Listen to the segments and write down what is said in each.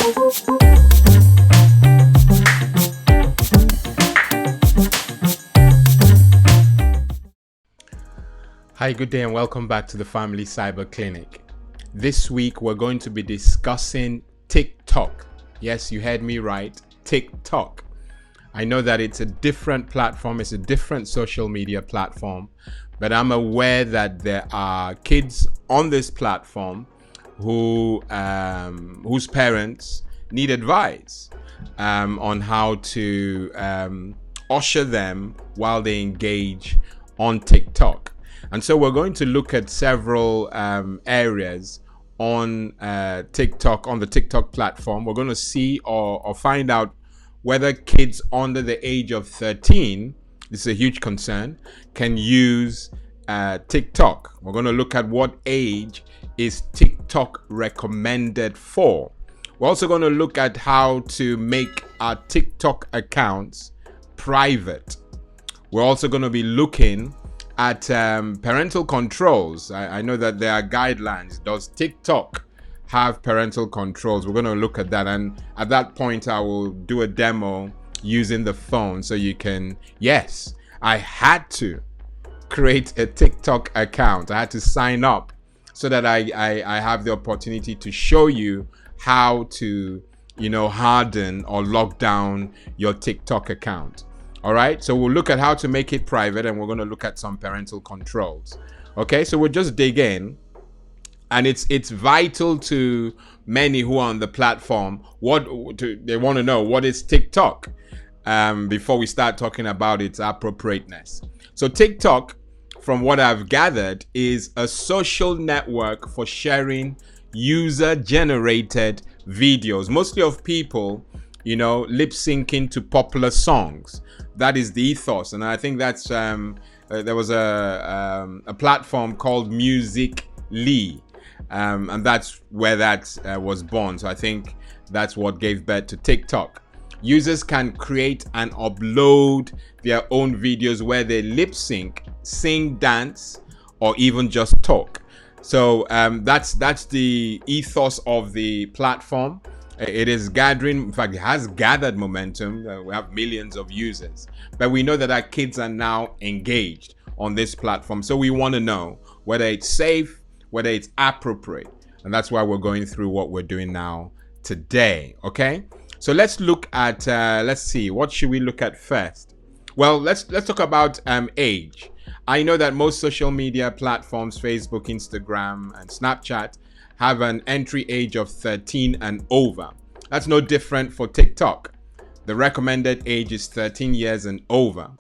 Hi, good day and welcome back to the Family Cyber Clinic. This week we're going to be discussing TikTok. Yes, you heard me right, TikTok. I know that it's a different platform, it's a different social media platform, but I'm aware that there are kids on this platform whose parents need advice on how to usher them while they engage on TikTok. And so we're going to look at several areas on TikTok, on the TikTok platform. We're going to see or find out whether kids under the age of 13, this is a huge concern, can use TikTok. We're going to look at what age is TikTok recommended for. We're also going to look at how to make our TikTok accounts private. We're also going to be looking at parental controls. I know that there are guidelines. Does TikTok have parental controls? We're going to look at that, and at that point I will do a demo using the phone so you can. Yes, I had to create a TikTok account. I had to sign up so that I have the opportunity to show you how to harden or lock down your TikTok account. All right, so we'll look at how to make it private, and we're going to look at some parental controls. Okay, so we'll just dig in, and it's vital to many who are on the platform. They want to know what is TikTok before we start talking about its appropriateness. So TikTok, from what I've gathered, is a social network for sharing user-generated videos, mostly of people lip syncing to popular songs. That is the ethos, and I think that's there was a platform called Musical.ly, and that's where that was born. So I think that's what gave birth to TikTok. Users can create and upload their own videos where they lip sync, sing, dance, or even just talk. So that's the ethos of the platform. It is gathering, in fact, it has gathered momentum. We have millions of users, but we know that our kids are now engaged on this platform. So we want to know whether it's safe, whether it's appropriate. And that's why we're going through what we're doing now today. Okay. So let's look at, let's see, what should we look at first? Well, let's talk about age. I know that most social media platforms, Facebook, Instagram, and Snapchat, have an entry age of 13 and over. That's no different for TikTok. The recommended age is 13 years and over.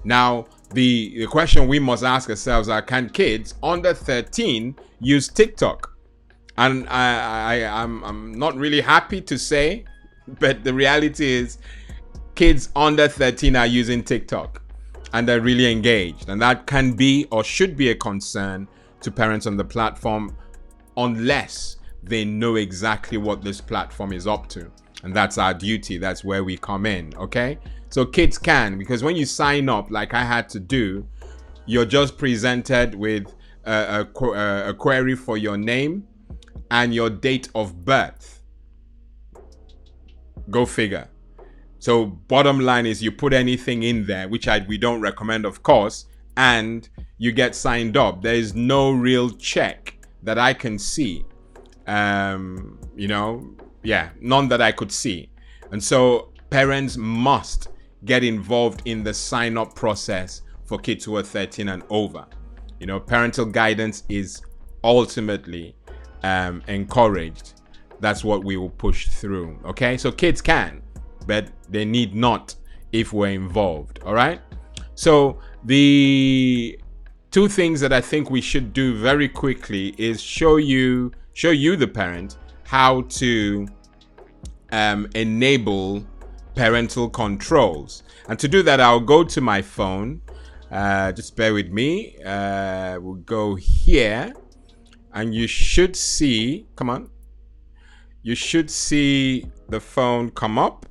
Now, the question we must ask ourselves are, can kids under 13 use TikTok? And I'm not really happy to say, but the reality is kids under 13 are using TikTok and they're really engaged. And that can be or should be a concern to parents on the platform, unless they know exactly what this platform is up to. And that's our duty. That's where we come in. Okay. So kids can, because when you sign up, like I had to do, you're just presented with a query for your name and your date of birth. Go figure. So bottom line is you put anything in there, which we don't recommend, of course, and you get signed up. There is no real check that I can see, none that I could see. And so parents must get involved in the sign up process for kids who are 13 and over. Parental guidance is ultimately encouraged. That's what we will push through. Okay, so kids can, but they need not if we're involved. All right. So the two things that I think we should do very quickly is show you the parent how to enable parental controls. And to do that, I'll go to my phone. Just bear with me. We'll go here, and you should see, you should see the phone come up.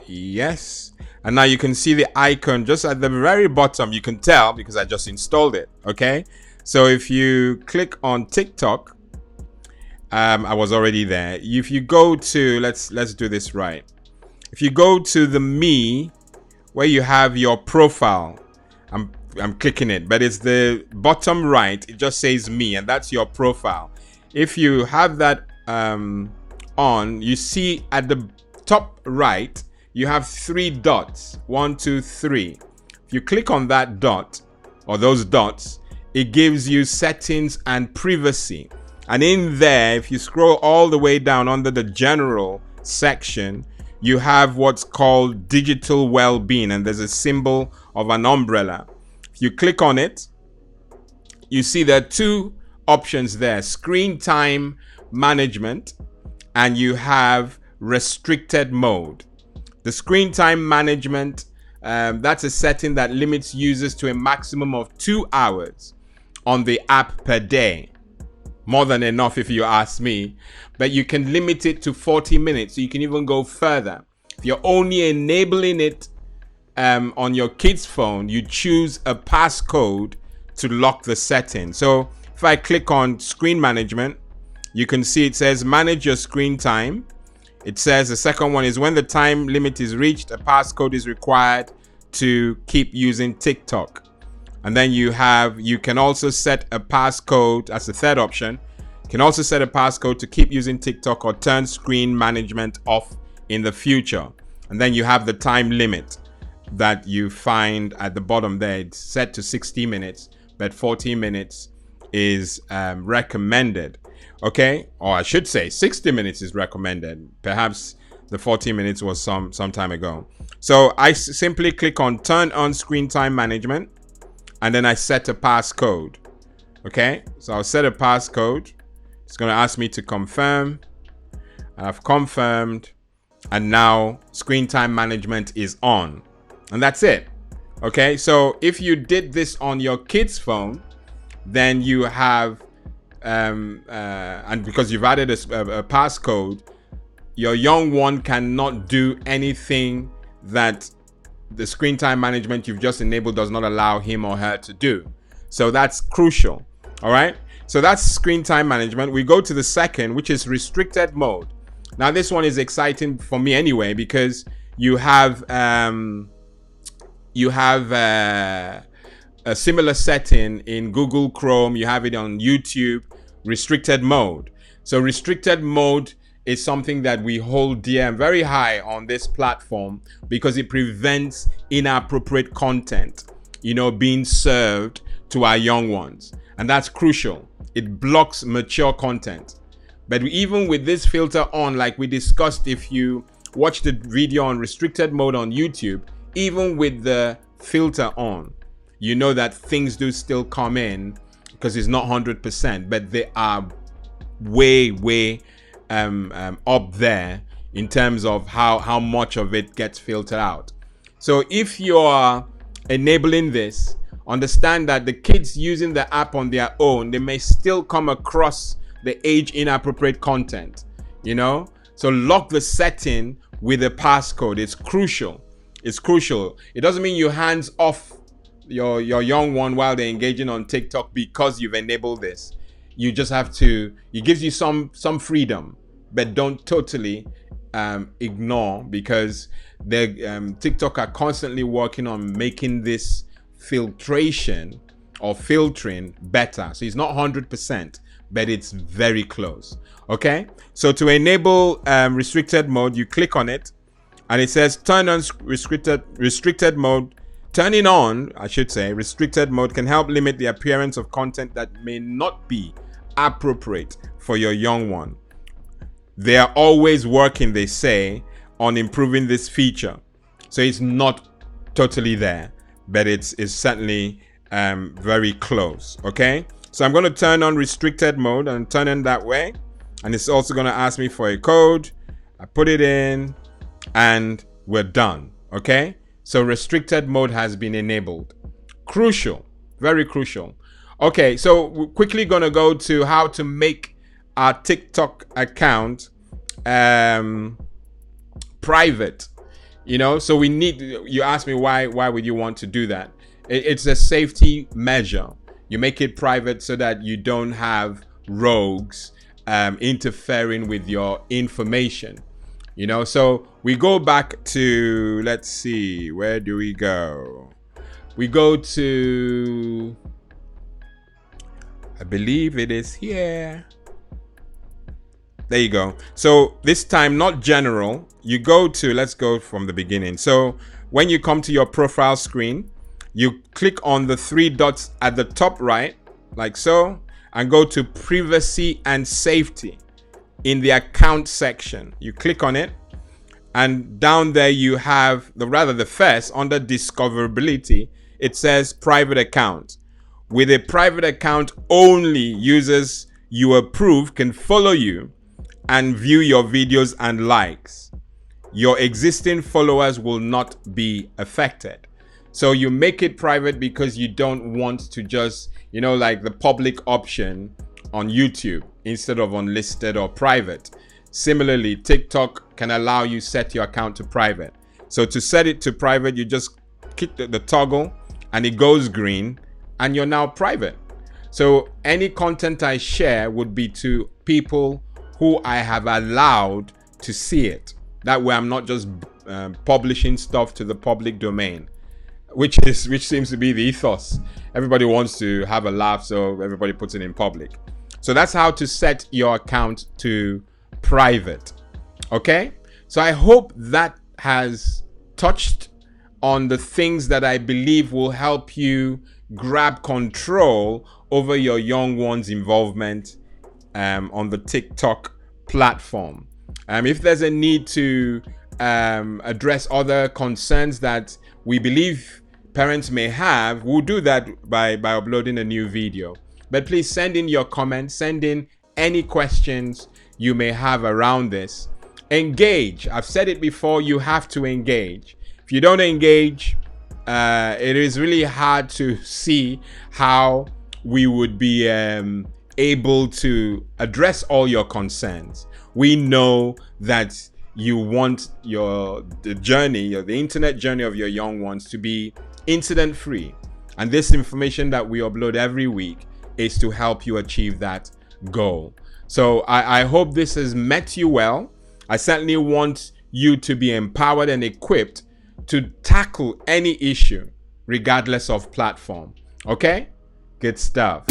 Yes. And now you can see the icon just at the very bottom. You can tell because I just installed it. Okay. So if you click on TikTok I was already there. If you go to, let's do this right. If you go to the me, where you have your profile, I'm clicking it, but it's the bottom right. It just says me, and that's your profile. If you have that on, you see at the top right, you have 3 dots. 1, 2, 3. If you click on that dot or those dots, it gives you settings and privacy. And in there, if you scroll all the way down under the general section, you have what's called digital well-being, and there's a symbol of an umbrella. If you click on it, you see there are 2 options there: screen time management, and you have restricted mode. The screen time management, that's a setting that limits users to a maximum of 2 hours on the app per day. More than enough if you ask me, but you can limit it to 40 minutes. So you can even go further. If you're only enabling it on your kid's phone, you choose a passcode to lock the setting. So if I click on screen management, you can see it says manage your screen time. It says the second one is when the time limit is reached, a passcode is required to keep using TikTok. And then you can also set a passcode. That's the third option. You can also set a passcode to keep using TikTok or turn screen management off in the future. And then you have the time limit that you find at the bottom there. It's set to 60 minutes, but 40 minutes is recommended. Okay, or I should say 60 minutes is recommended. Perhaps the 40 minutes was some time ago. So I simply click on turn on screen time management, and then I set a passcode. Okay, so I'll set a passcode. It's going to ask me to confirm. I've confirmed, and now screen time management is on, and that's it. Okay, so if you did this on your kid's phone, then you have and because you've added a passcode, your young one cannot do anything that the screen time management you've just enabled does not allow him or her to do. So that's crucial. All right, so that's screen time management. We go to the second, which is restricted mode. Now this one is exciting for me anyway, because you have a similar setting in Google Chrome. You have it on YouTube, restricted mode. So restricted mode is something that we hold dear and very high on this platform, because it prevents inappropriate content, being served to our young ones. And that's crucial. It blocks mature content. But even with this filter on, like we discussed, if you watch the video on restricted mode on YouTube, even with the filter on, you know that things do still come in, because it's not 100%, but they are way up there in terms of how much of it gets filtered out. So if you're enabling this, understand that the kids using the app on their own, they may still come across the age-inappropriate content, So lock the setting with a passcode. It's crucial. It's crucial. It doesn't mean you hands off your young one while they're engaging on TikTok because you've enabled this. You just have to, it gives you some freedom, but don't totally ignore, because the TikTok are constantly working on making this filtration or filtering better. So it's not 100%, but it's very close. Okay, so to enable restricted mode, you click on it, and it says turn on restricted mode. Turning on, restricted mode can help limit the appearance of content that may not be appropriate for your young one. They are always working, they say, on improving this feature. So it's not totally there, but it's certainly very close. Okay, so I'm going to turn on restricted mode and turn in that way. And it's also going to ask me for a code. I put it in and we're done. Okay, so restricted mode has been enabled. Crucial, very crucial. Okay, so we're quickly going to go to how to make our TikTok account private. So we need, you ask me why would you want to do that? It's a safety measure. You make it private so that you don't have rogues interfering with your information. You know, so we go back to, let's see, where do we go? We go to, I believe it is here. There you go. So this time, not general, you go to, let's go from the beginning. So when you come to your profile screen, you click on the three dots at the top right, like so, and go to privacy and safety in the account section. You click on it, and down there you have the first, under discoverability, it says private account. With a private account, only users you approve can follow you and view your videos and likes. Your existing followers will not be affected. So you make it private because you don't want to just, you know, like the public option on YouTube instead of unlisted or private. Similarly, TikTok can allow you set your account to private. So to set it to private, you just click the toggle and it goes green and you're now private. So any content I share would be to people who I have allowed to see it. That way I'm not just publishing stuff to the public domain, which seems to be the ethos. Everybody wants to have a laugh, so everybody puts it in public. So that's how to set your account to private. Okay? So I hope that has touched on the things that I believe will help you grab control over your young ones' involvement on the TikTok platform. If there's a need to address other concerns that we believe parents may have, we'll do that by uploading a new video. But please send in your comments, send in any questions you may have around this. Engage. I've said it before, you have to engage. If you don't engage, it is really hard to see how we would be able to address all your concerns. We know that you want the internet journey of your young ones to be incident free. And this information that we upload every week is to help you achieve that goal. So I hope this has met you well. I certainly want you to be empowered and equipped to tackle any issue, regardless of platform. Okay? Good stuff.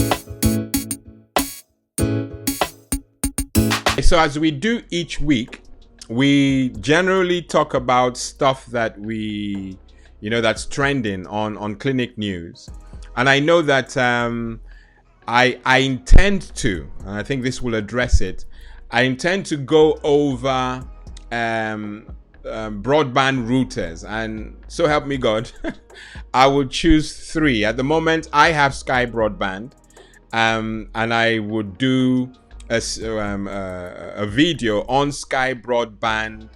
So as we do each week, we generally talk about stuff that that's trending on clinic news. And I know that I intend to, and I think this will address it, I intend to go over broadband routers, and so help me God, I will choose 3. At the moment, I have Sky Broadband, and I would do a video on Sky Broadband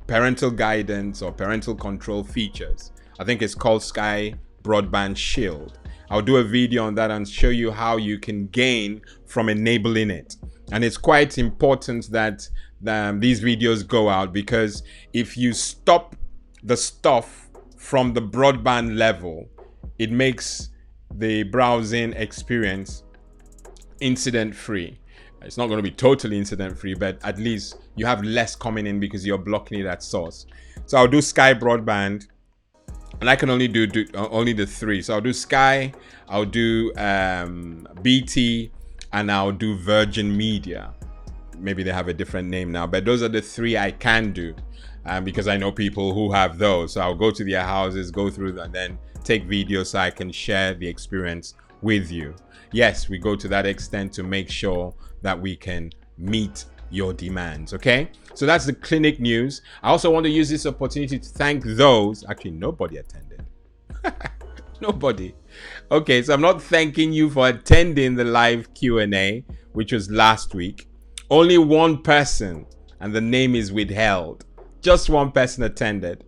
parental guidance or parental control features. I think it's called Sky Broadband Shield. I'll do a video on that and show you how you can gain from enabling it. And it's quite important that these videos go out, because if you stop the stuff from the broadband level, it makes the browsing experience incident free. It's not going to be totally incident free, but at least you have less coming in because you're blocking it at source. So I'll do Sky Broadband, and I can only do only the 3. So I'll do Sky, I'll do BT, and I'll do Virgin Media. Maybe they have a different name now, but those are the 3 I can do because I know people who have those. So I'll go to their houses, go through and then take videos so I can share the experience with you. Yes, we go to that extent to make sure that we can meet your demands. Okay, so that's the clinic news. I also want to use this opportunity to thank those. Actually, nobody attended. Nobody. Okay, so I'm not thanking you for attending the live Q&A, which was last week. Only one person, and the name is withheld. Just one person attended.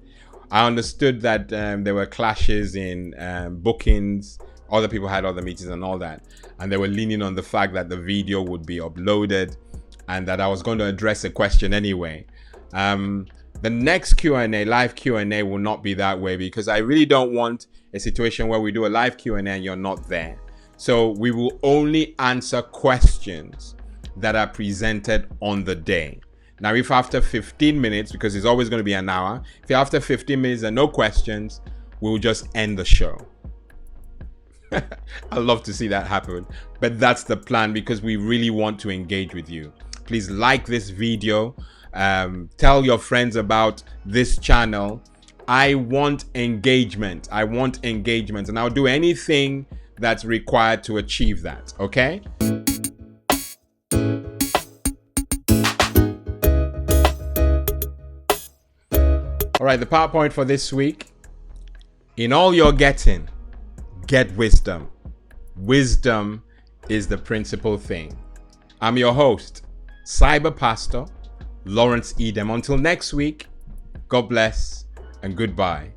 I understood that there were clashes in bookings. Other people had other meetings and all that, and they were leaning on the fact that the video would be uploaded and that I was going to address a question anyway. The next Q&A, live Q&A, will not be that way, because I really don't want a situation where we do a live Q&A and you're not there. So we will only answer questions that are presented on the day. Now, if after 15 minutes, because it's always going to be an hour, if after 15 minutes there are no questions, we'll just end the show. I'd love to see that happen, but that's the plan because we really want to engage with you. Please like this video, tell your friends about this channel. I want engagement. I want engagement, and I'll do anything that's required to achieve that, okay? All right, the PowerPoint for this week. In all you're getting, get wisdom. Wisdom is the principal thing. I'm your host, Cyber Pastor Lawrence Edem. Until next week, God bless and goodbye.